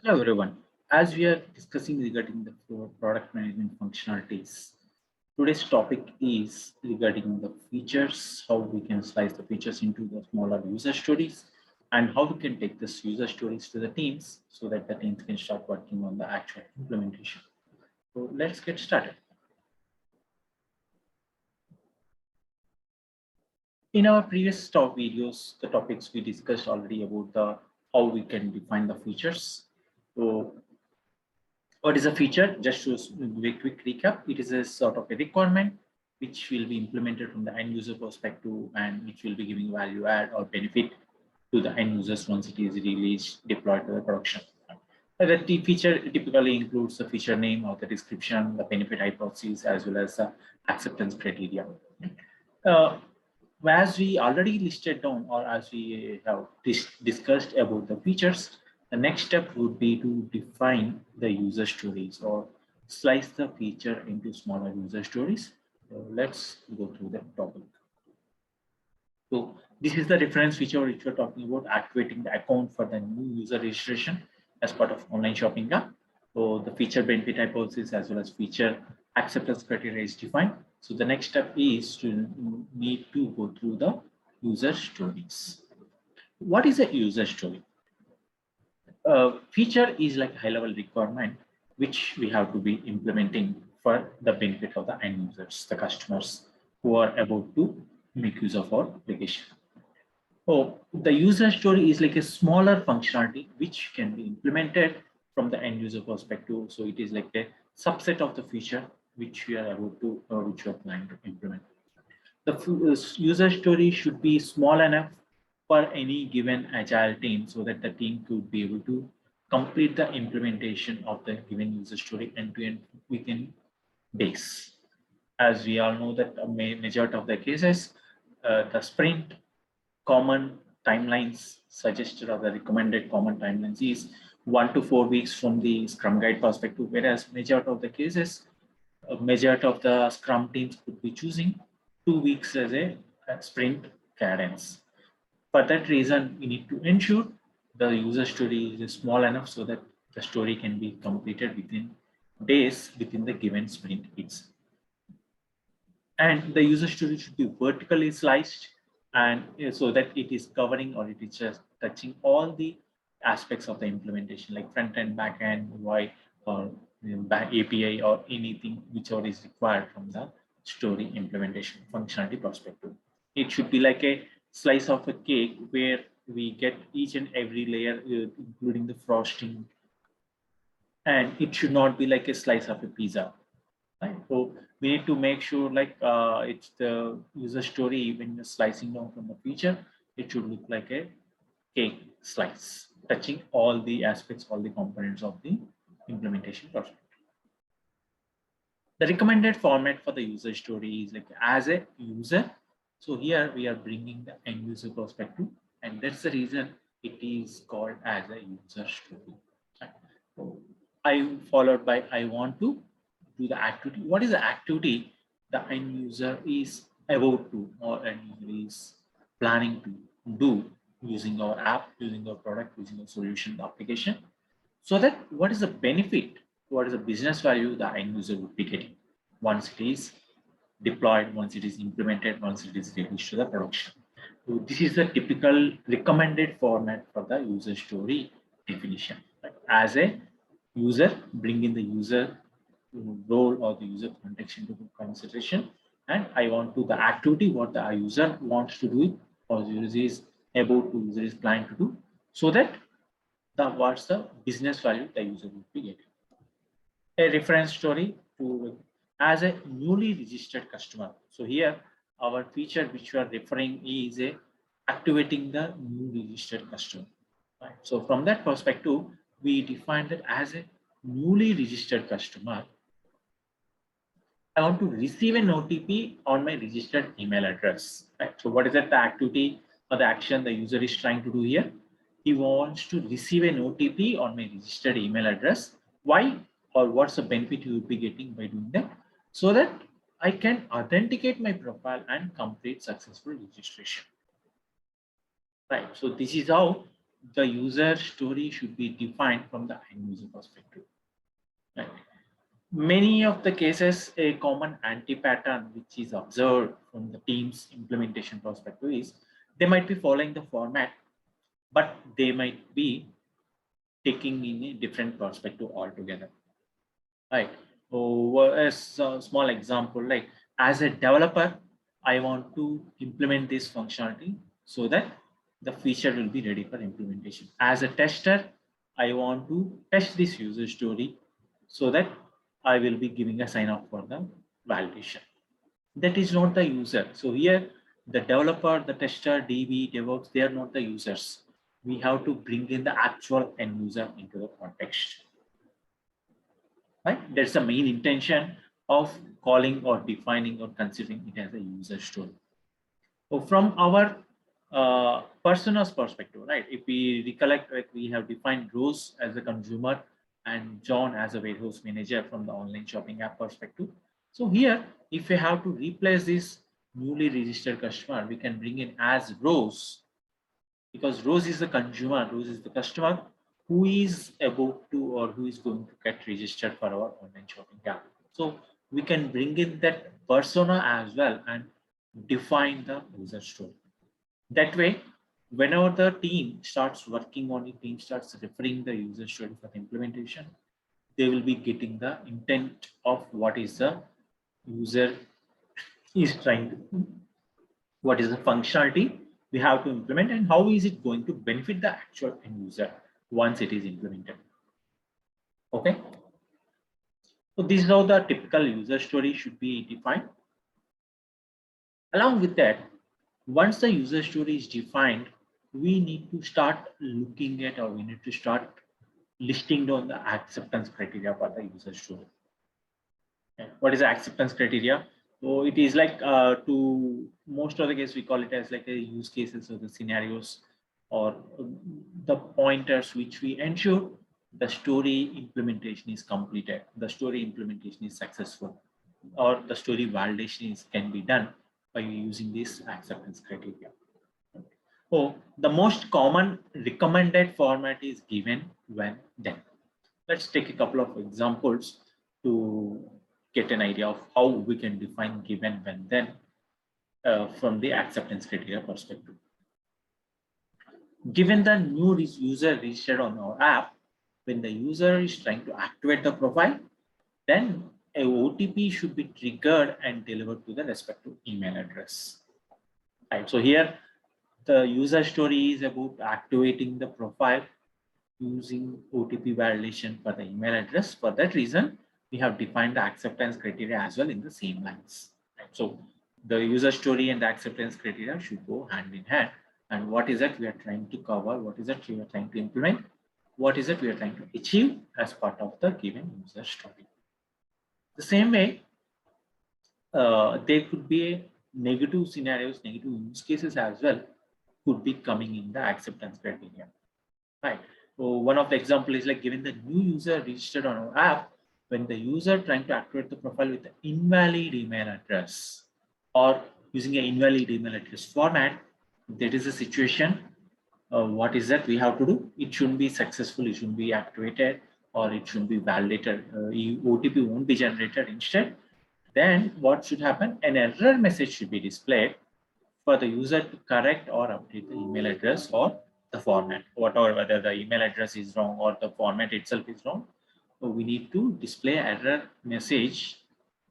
Hello everyone. As we are discussing regarding the product management functionalities, today's topic is regarding the features, how we can slice the features into the smaller user stories, and how we can take this user stories to the teams so that the teams can start working on the actual implementation. So let's get started. In our previous top videos, the topics we discussed already about the how we can define the features. So what is a feature? Just to do a quick recap, it is a sort of a requirement which will be implemented from the end user perspective and which will be giving value add or benefit to the end users once it is released, deployed to the production. The feature typically includes the feature name or the description, the benefit hypothesis, as well as the acceptance criteria. Uh, as we already listed down, or as we have discussed about the features, the next step would be to define the user stories or slice the feature into smaller user stories. So let's go through the topic. So this is the reference feature which we're talking about, activating the account for the new user registration as part of online shopping app. So the feature benefit hypothesis as well as feature acceptance criteria is defined. So the next step is to need to go through the user stories. What is a user story? Feature is like a high-level requirement which we have to be implementing for the benefit of the end users, the customers who are about to make use of our application. Oh, the user story is like a smaller functionality which can be implemented from the end user perspective. So it is like a subset of the feature which we are about to, which we are planning to implement. The user story should be small enough for any given agile team so that the team could be able to complete the implementation of the given user story end to end within days. As we all know that a majority of the cases, the sprint common timelines suggested or the recommended common timelines is 1 to 4 weeks from the Scrum Guide perspective, whereas majority of the cases, majority of the Scrum teams could be choosing 2 weeks as a sprint cadence. For that reason, we need to ensure the user story is small enough so that the story can be completed within days within the given sprint itself. And the user story should be vertically sliced and so that it is covering or it is just touching all the aspects of the implementation like front end, back end, UI, or API or anything whichever is required from the story implementation functionality perspective. It should be like a slice of a cake where we get each and every layer, including the frosting, and it should not be like a slice of a pizza. Right. So we need to make sure like it's the user story when you're slicing down from the feature, it should look like a cake slice, touching all the aspects, all the components of the implementation project. The recommended format for the user story is like as a user. So here we are bringing the end user perspective, and that's the reason it is called as a user story. Right. So I followed by I want to do the activity. What is the activity the end user is about to or end user is planning to do using our app, using our product, using our solution, the application, so that what is the benefit, what is the business value the end user would be getting once it is deployed, once it is implemented, once it is released to the production. So this is the typical recommended format for the user story definition. Right? As a user, bring in the user role or the user context into consideration, and I want to the activity what the user wants to do it or user is about to user is planning to do, so that the what's the business value the user will be getting. A reference story to as a newly registered customer. So here our feature which we are referring is a activating the new registered customer. Right. So from that perspective, we define that as a newly registered customer, I want to receive an OTP on my registered email address. Right? So what is that the activity or the action the user is trying to do here? He wants to receive an OTP on my registered email address. Why or what's the benefit you will be getting by doing that? So that I can authenticate my profile and complete successful registration. Right. So this is how the user story should be defined from the end user perspective. Right? Many of the cases, a common anti-pattern which is observed from the team's implementation perspective is they might be following the format, but they might be taking in a different perspective altogether. Right. So, as a small example, like as a developer, I want to implement this functionality so that the feature will be ready for implementation. As a tester, I want to test this user story so that I will be giving a sign off for the validation. That is not the user. So here, the developer, the tester, DB, DevOps, they are not the users. We have to bring in the actual end user into the context. Right? That's the main intention of calling or defining or considering it as a user story. So from our persona's perspective, right? If we recollect, like we have defined Rose as a consumer and John as a warehouse manager from the online shopping app perspective. So here, if we have to replace this newly registered customer, we can bring in as Rose, because Rose is the consumer, Rose is the customer who is about to or who is going to get registered for our online shopping app. So we can bring in that persona as well and define the user story. That way, whenever the team starts working on it, team starts referring the user story for the implementation, they will be getting the intent of what is the user is trying to, what is the functionality we have to implement and how is it going to benefit the actual end user once it is implemented. Okay. So this is how the typical user story should be defined. Along with that, once the user story is defined, we need to start looking at or we need to start listing down the acceptance criteria for the user story. Okay. What is the acceptance criteria? So it is like to most of the cases we call it as like a use cases or the scenarios or the pointers which we ensure the story implementation is completed, the story implementation is successful, or the story validation can be done by using this acceptance criteria. So the most common recommended format is given, when, then. Let's take a couple of examples to get an idea of how we can define given, when, then from the acceptance criteria perspective. Given the new user registered on our app, when the user is trying to activate the profile, then a OTP should be triggered and delivered to the respective email address. Right. So here, the user story is about activating the profile using OTP validation for the email address. For that reason, we have defined the acceptance criteria as well in the same lines. Right. So the user story and the acceptance criteria should go hand in hand. And what is it we are trying to cover? What is it we are trying to implement? What is it we are trying to achieve as part of the given user story? The same way, there could be negative scenarios, negative use cases as well could be coming in the acceptance criteria. Right. So one of the example is like given the new user registered on our app, when the user trying to activate the profile with the invalid email address or using an invalid email address format, that is a situation. What is that we have to do? It shouldn't be successful, it shouldn't be activated, or it shouldn't be validated. OTP won't be generated. Instead, then what should happen? An error message should be displayed for the user to correct or update the email address or the format, whatever, whether the email address is wrong or the format itself is wrong. So we need to display error message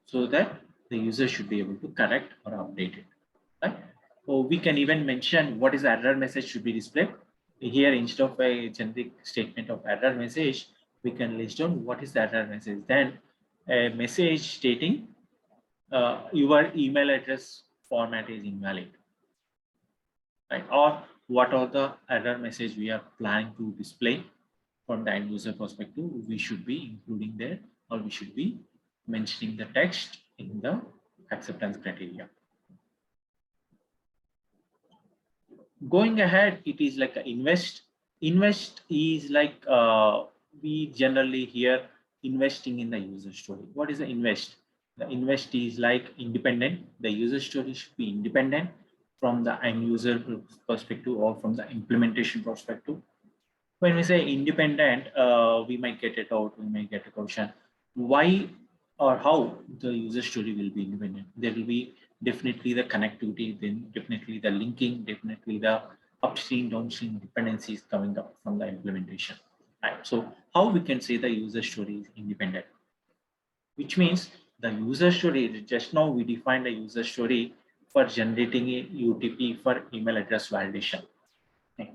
so that the user should be able to correct or update it. Right? So we can even mention what is the error message should be displayed. Here, instead of a generic statement of error message, we can list down what is the error message. Then a message stating your email address format is invalid. Right? Or what are the error message we are planning to display from the end user perspective, we should be including there, or we should be mentioning the text in the acceptance criteria. Going ahead, it is like a invest. Invest is like we generally hear investing in the user story. What is the invest? The invest is like independent. The user story should be independent from the end user perspective or from the implementation perspective. When we say independent, we might get it out, we might get a question. Why or how the user story will be independent? There will be definitely the connectivity, then definitely the linking, definitely the upstream, downstream dependencies coming up from the implementation. Right. So how we can say the user story is independent? Which means the user story, just now we defined a user story for generating a UTP for email address validation. Okay.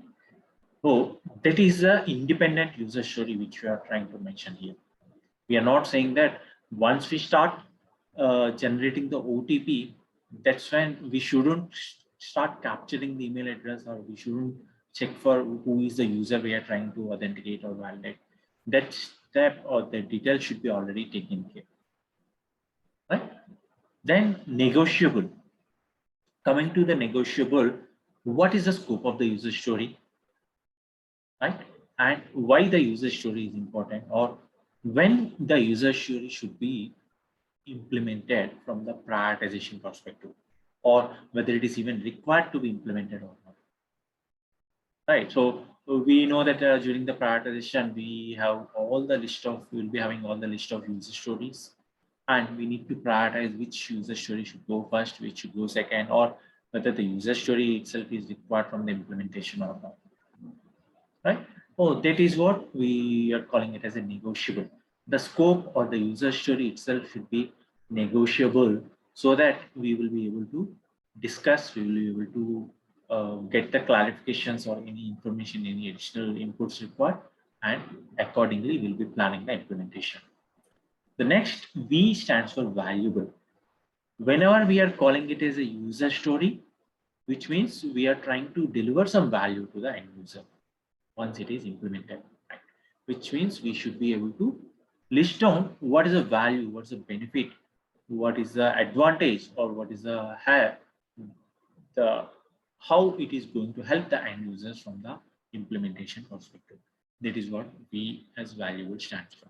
So that is the independent user story which we are trying to mention here. We are not saying that once we start generating the OTP, that's when we shouldn't start capturing the email address, or we shouldn't check for who is the user we are trying to authenticate or validate. That step or the detail should be already taken care. Right? Then negotiable. Coming to the negotiable, what is the scope of the user story? Right? And why the user story is important, or when the user story should be implemented from the prioritization perspective, or whether it is even required to be implemented or not. Right. So we know that during the prioritization, we have all the list of, we'll be having all the list of user stories, and we need to prioritize which user story should go first, which should go second, or whether the user story itself is required from the implementation or not. Right? Oh, that is what we are calling it as a negotiable. The scope or the user story itself should be negotiable, so that we will be able to discuss, we will be able to get the clarifications or any information, any additional inputs required, and accordingly we'll be planning the implementation. The next V stands for valuable. Whenever we are calling it as a user story, which means we are trying to deliver some value to the end user once it is implemented, right? Which means we should be able to list down what is the value, what's the benefit, what is the advantage, or what is the how it is going to help the end users from the implementation perspective. That is what V as valuable stands for.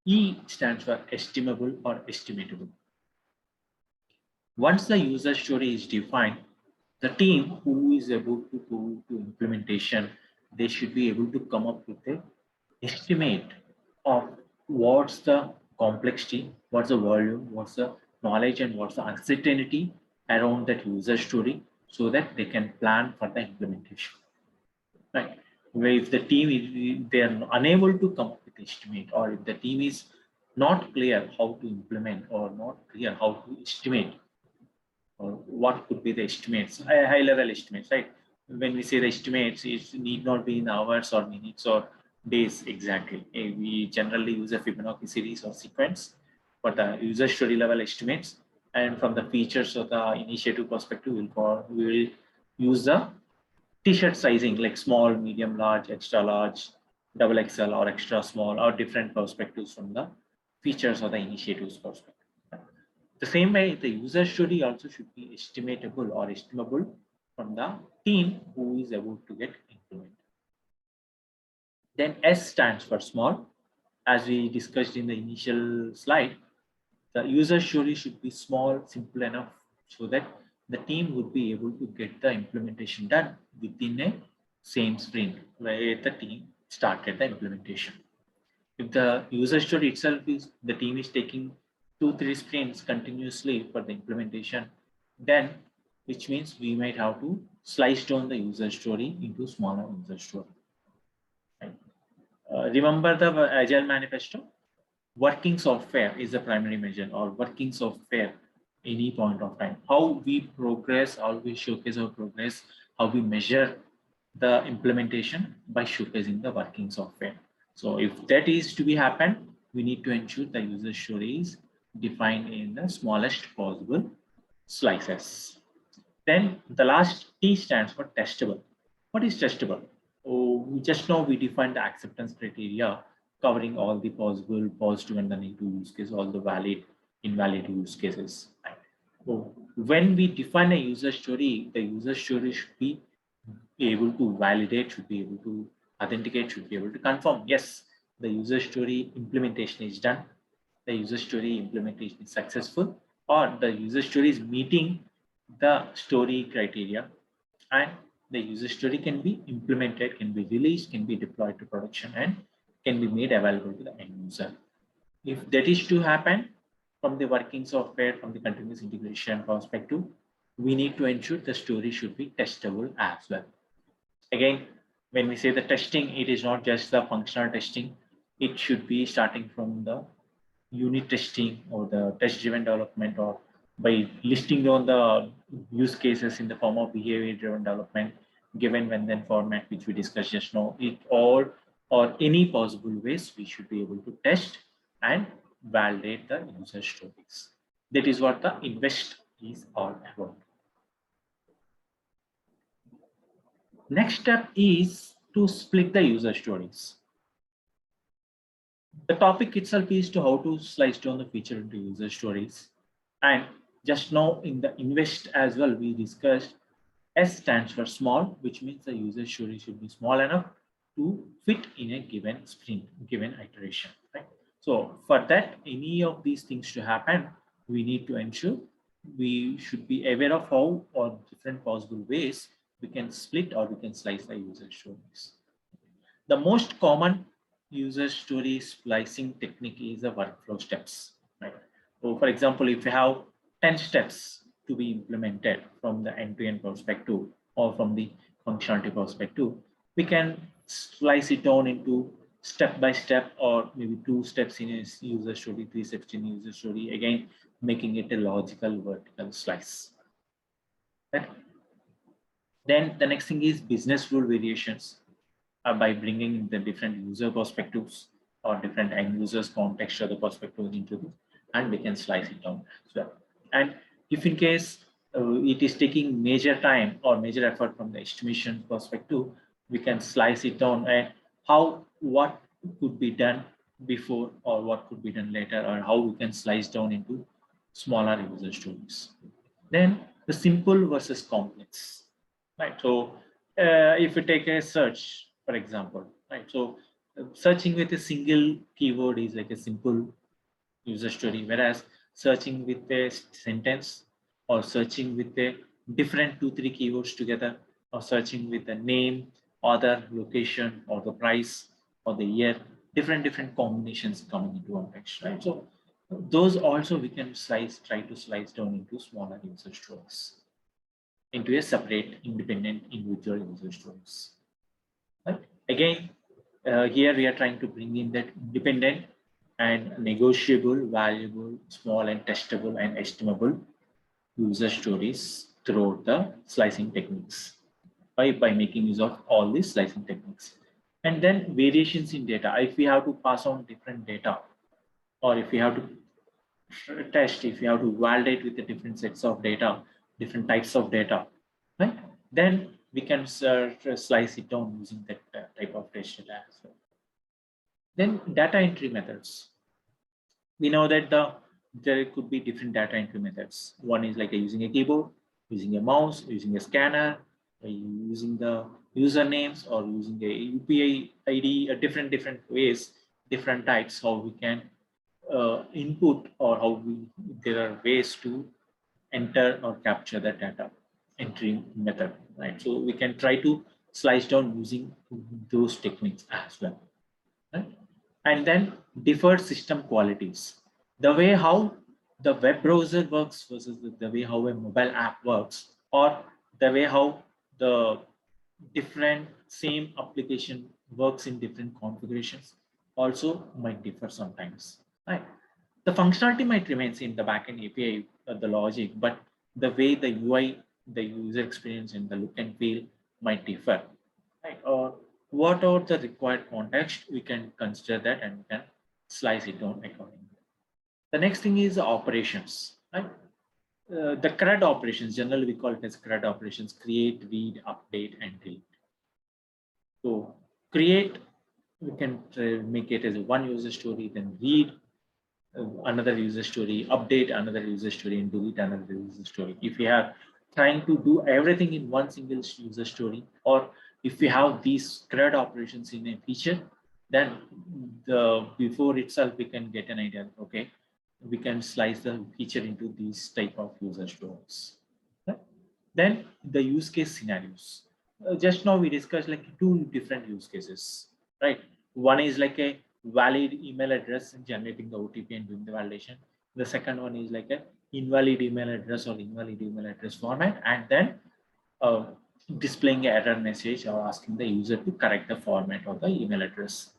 E stands for estimable or estimatable. Once the user story is defined, the team who is about to go to implementation, they should be able to come up with a estimate of what's the complexity, what's the volume, what's the knowledge, and what's the uncertainty around that user story, so that they can plan for the implementation. Right. Where if the team is, they are unable to come up with estimate, or if the team is not clear how to implement, or not clear how to estimate, or what could be the estimates, high level estimates, right? When we say the estimates, it need not be in hours or minutes or days exactly. We generally use a Fibonacci series or sequence for the user story level estimates. And from the features of the initiative perspective, we will use the t-shirt sizing, like small, medium, large, extra large, double XL, or extra small, or different perspectives from the features of the initiatives perspective. The same way, the user story also should be estimatable or estimable from the team who is about to get implemented. Then S stands for small. As we discussed in the initial slide, the user story should be small, simple enough so that the team would be able to get the implementation done within a same sprint where the team started the implementation. If the user story itself is, the team is taking 2-3 sprints continuously for the implementation, then which means we might have to slice down the user story into smaller user story. Right? Remember the Agile Manifesto? Working software is the primary measure, or working software any point of time. How we progress, how we showcase our progress, how we measure the implementation by showcasing the working software. So if that is to be happen, we need to ensure the user story is defined in the smallest possible slices. Then the last T stands for testable. What is testable? Oh, just now we defined the acceptance criteria covering all the possible positive and the negative use cases, all the valid, invalid use cases. Right? So when we define a user story, the user story should be able to validate, should be able to authenticate, should be able to confirm. Yes, the user story implementation is done. The user story implementation is successful, or the user story is meeting the story criteria, and the user story can be implemented, can be released, can be deployed to production, and can be made available to the end user. If that is to happen from the working software, from the continuous integration perspective, we need to ensure the story should be testable as well. Again, when we say the testing, it is not just the functional testing. It should be starting from the unit testing or the test-driven development, or by listing down the use cases in the form of behavior-driven development, given when then format, which we discussed just now, it all or any possible ways we should be able to test and validate the user stories. That is what the invest is all about. Next step is to split the user stories. The topic itself is to how to slice down the feature into user stories. And just now in the invest as well, we discussed S stands for small, which means the user story should be small enough to fit in a given sprint, given iteration, right? So for that, any of these things to happen, we need to ensure we should be aware of how or different possible ways we can split or we can slice the user stories. The most common user story splicing technique is the workflow steps, right? So for example, if you have 10 steps to be implemented from the end-to-end perspective or from the functionality perspective, we can slice it down into step by step, or maybe 2 steps in a user story, 3 steps in a user story, again, making it a logical vertical slice. Right? Then the next thing is business rule variations. By bringing the different user perspectives or different end users context or the perspectives into this, and we can slice it down as well. And if in case it is taking major time or major effort from the estimation perspective, we can slice it down and what could be done before or what could be done later, or how we can slice down into smaller user stories. Then the simple versus complex, right? So if you take a search, for example, right? So searching with a single keyword is like a simple user story, whereas searching with a sentence or searching with a different 2-3 keywords together, or searching with the name, author, location, or the price, or the year, different combinations coming into one text, right? So those also we can try to slice down into smaller user stories, into a separate, independent, individual user stories. Right? Again, here we are trying to bring in that independent and negotiable, valuable, small and testable and estimable user stories throughout the slicing techniques by making use of all these slicing techniques. And then variations in data. If we have to pass on different data, or if we have to test, if you have to validate with the different sets of data, different types of data, right? Then we can slice it down using that type of test data as well. Then data entry methods. We know that there could be different data entry methods. One is like using a keyboard, using a mouse, using a scanner, using the usernames, or using a UPI ID, different ways, different types, how we can input, or there are ways to enter or capture the data entry method, right? So we can try to slice down using those techniques as well, right? And then deferred system qualities, the way how the web browser works versus the way how a mobile app works, or the way how the different same application works in different configurations also might differ sometimes, right? The functionality might remain in the backend API, the logic, but the way the UI, the user experience and the look and feel might differ, right? Or what are the required context, we can consider that and we can slice it down accordingly. The next thing is operations, right? The CRUD operations, generally we call it as CRUD operations: create, read, update, and delete. So create, we can make it as a one user story, then read another user story, update another user story, and delete another user story. If we are trying to do everything in one single user story, or if we have these CRUD operations in a feature, then before itself we can get an idea. Okay, we can slice the feature into these type of user stories. Right? Then the use case scenarios. just now we discussed like two different use cases, right? One is like a valid email address and generating the OTP and doing the validation. The second one is like a invalid email address or invalid email address format, and then uh, displaying an error message or asking the user to correct the format of the email address.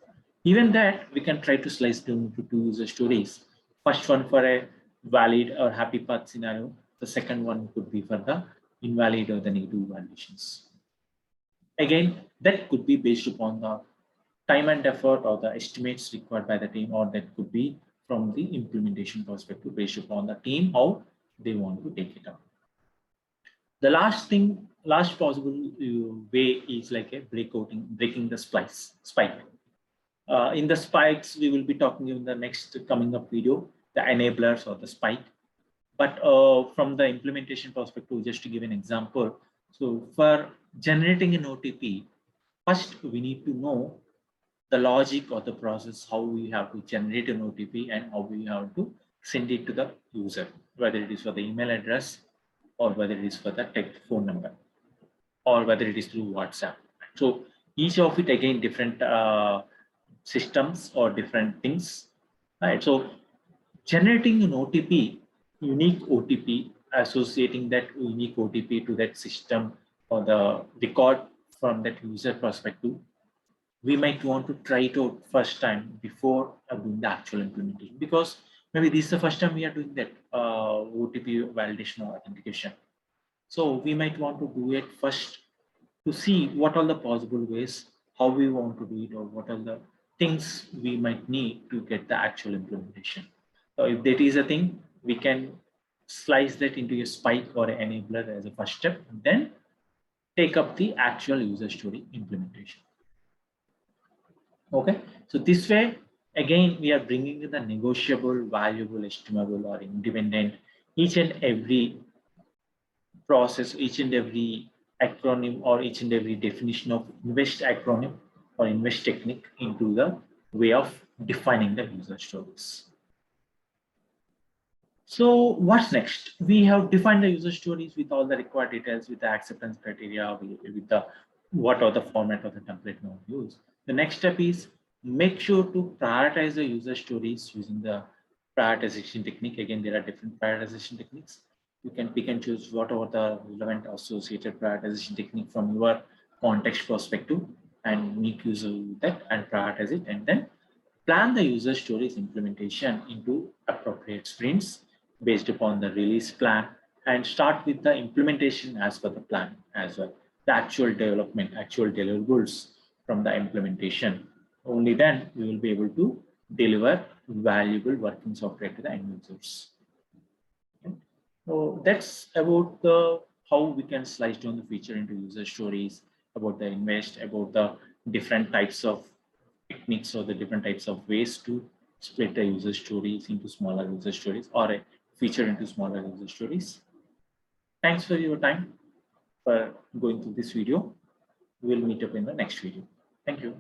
Even that we can try to slice down into two user stories. First one for a valid or happy path scenario. The second one could be for the invalid or the negative validations. Again, that could be based upon the time and effort or the estimates required by the team, or that could be from the implementation perspective based upon the team, how they want to take it up. The last possible way is like a breaking the spike. In the spikes, we will be talking in the next coming up video, the enablers or the spike. But from the implementation perspective, just to give an example, so for generating an OTP, first we need to know the logic or the process, how we have to generate an OTP and how we have to send it to the user, whether it is for the email address or whether it is for the text phone number or whether it is through WhatsApp. So each of it again different systems or different things, right? So generating an OTP, unique OTP, associating that unique OTP to that system or the record from that user perspective, we might want to try it out first time before doing the actual implementation, because maybe this is the first time we are doing that OTP validation or authentication. So we might want to do it first to see what are the possible ways, how we want to do it, or what are the things we might need to get the actual implementation. So if that is a thing, we can slice that into a spike or an enabler as a first step, and then take up the actual user story implementation. Okay, so this way, again, we are bringing in the negotiable, valuable, estimable, or independent, each and every process, each and every acronym, or each and every definition of invest acronym or invest technique into the way of defining the user stories. So what's next? We have defined the user stories with all the required details, with the acceptance criteria, with the what are the format of the template we want to use. The next step is make sure to prioritize the user stories using the prioritization technique. Again, there are different prioritization techniques. You can pick and choose whatever the relevant associated prioritization technique from your context perspective and make use of that and prioritize it, and then plan the user stories implementation into appropriate sprints based upon the release plan, and start with the implementation as per the plan as well. The actual development, actual deliverables from the implementation. Only then we will be able to deliver valuable working software to the end users. Okay. So that's about the how we can slice down the feature into user stories, about the invest, about the different types of techniques or the different types of ways to split the user stories into smaller user stories or a feature into smaller user stories. Thanks for your time for going through this video. We'll meet up in the next video. Thank you.